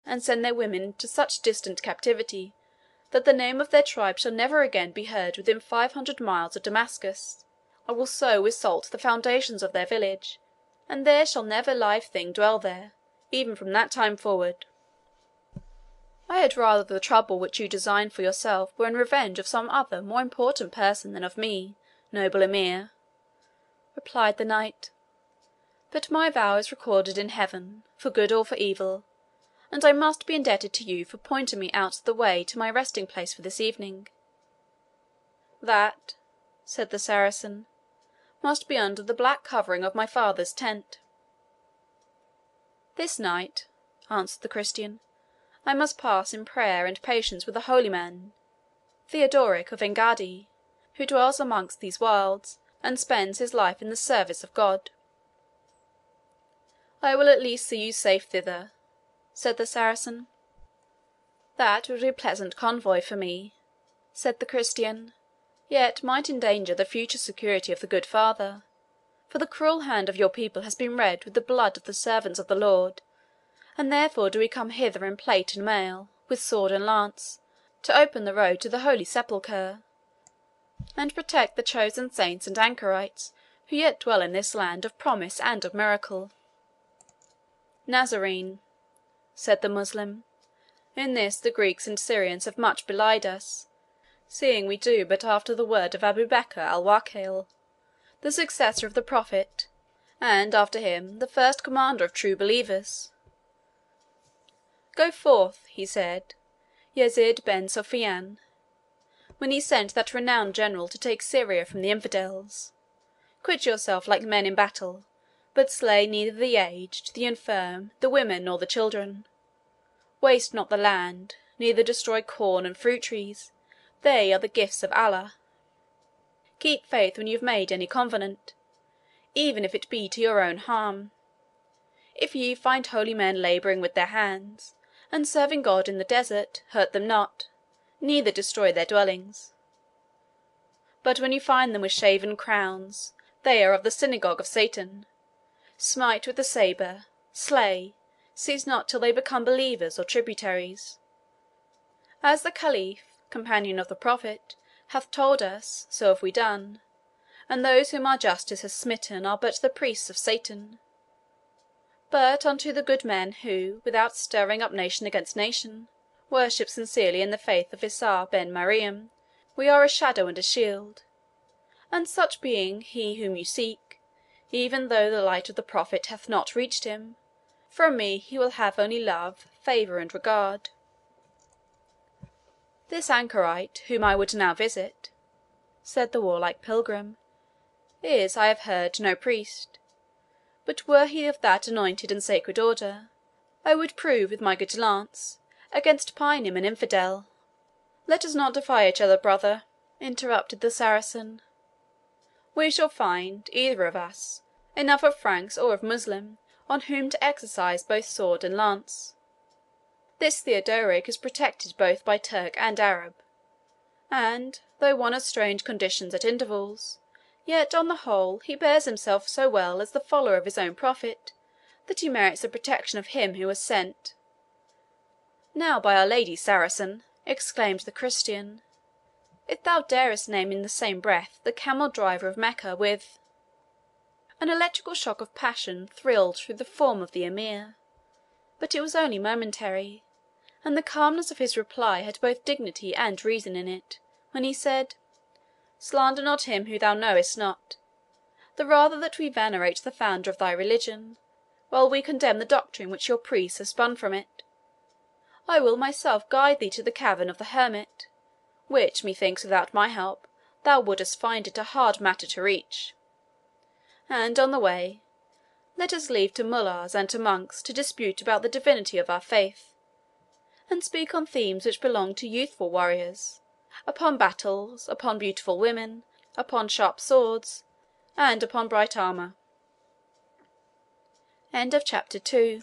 and send their women to such distant captivity that the name of their tribe shall never again be heard within 500 miles of Damascus. I will so with salt the foundations of their village, and there shall never live thing dwell there, even from that time forward." "I had rather the trouble which you design for yourself were in revenge of some other more important person than of me, noble Emir," replied the knight. "But my vow is recorded in heaven, for good or for evil, and I must be indebted to you for pointing me out the way to my resting place for this evening." "That," said the Saracen, "must be under the black covering of my father's tent." "This night," answered the Christian, "I must pass in prayer and patience with a holy man, Theodoric of Engaddi, who dwells amongst these wilds, and spends his life in the service of God." "I will at least see you safe thither," said the Saracen. "That would be a pleasant convoy for me," said the Christian, "yet might endanger the future security of the good father, for the cruel hand of your people has been red with the blood of the servants of the Lord, and therefore do we come hither in plate and mail, with sword and lance, to open the road to the Holy Sepulchre, and protect the chosen saints and anchorites who yet dwell in this land of promise and of miracle." "Nazarene," said the Moslem, "in this the Greeks and Syrians have much belied us, seeing we do but after the word of Abu Bekr al Wakil, the successor of the Prophet, and, after him, the first commander of true believers. 'Go forth,' he said, Yazid ben Sophian, when he sent that renowned general to take Syria from the infidels. 'Quit yourself like men in battle, but slay neither the aged, the infirm, the women, nor the children. Waste not the land, neither destroy corn and fruit trees, they are the gifts of Allah. Keep faith when you have made any covenant, even if it be to your own harm. If ye find holy men labouring with their hands, and serving God in the desert, hurt them not, neither destroy their dwellings. But when you find them with shaven crowns, they are of the synagogue of Satan. Smite with the sabre, slay, cease not till they become believers or tributaries. As the Caliph, companion of the Prophet, hath told us, so have we done, and those whom our justice has smitten are but the priests of Satan. But unto the good men who, without stirring up nation against nation, worship sincerely in the faith of Isa ben Mariam, we are a shadow and a shield, and such being he whom you seek, even though the light of the Prophet hath not reached him, from me he will have only love, favour, and regard. This anchorite, whom I would now visit," said the warlike pilgrim, "is, I have heard, no priest, but were he of that anointed and sacred order, I would prove with my good lance, against Paynim an infidel." "Let us not defy each other, brother," interrupted the Saracen. "We shall find, either of us, enough of Franks or of Moslem on whom to exercise both sword and lance. This Theodoric is protected both by Turk and Arab, and, though one of strange conditions at intervals, yet on the whole he bears himself so well as the follower of his own prophet, that he merits the protection of him who was sent." "Now, by Our Lady, Saracen," exclaimed the Christian, "if thou darest name in the same breath the camel driver of Mecca with—" An electrical shock of passion thrilled through the form of the Emir, but it was only momentary, and the calmness of his reply had both dignity and reason in it, when he said, "Slander not him whom thou knowest not, the rather that we venerate the founder of thy religion, while we condemn the doctrine which your priests have spun from it. I will myself guide thee to the cavern of the hermit, which, methinks, without my help, thou wouldest find it a hard matter to reach. And on the way, let us leave to mullahs and to monks to dispute about the divinity of our faith, and speak on themes which belong to youthful warriors, upon battles, upon beautiful women, upon sharp swords, and upon bright armour." Chapter 3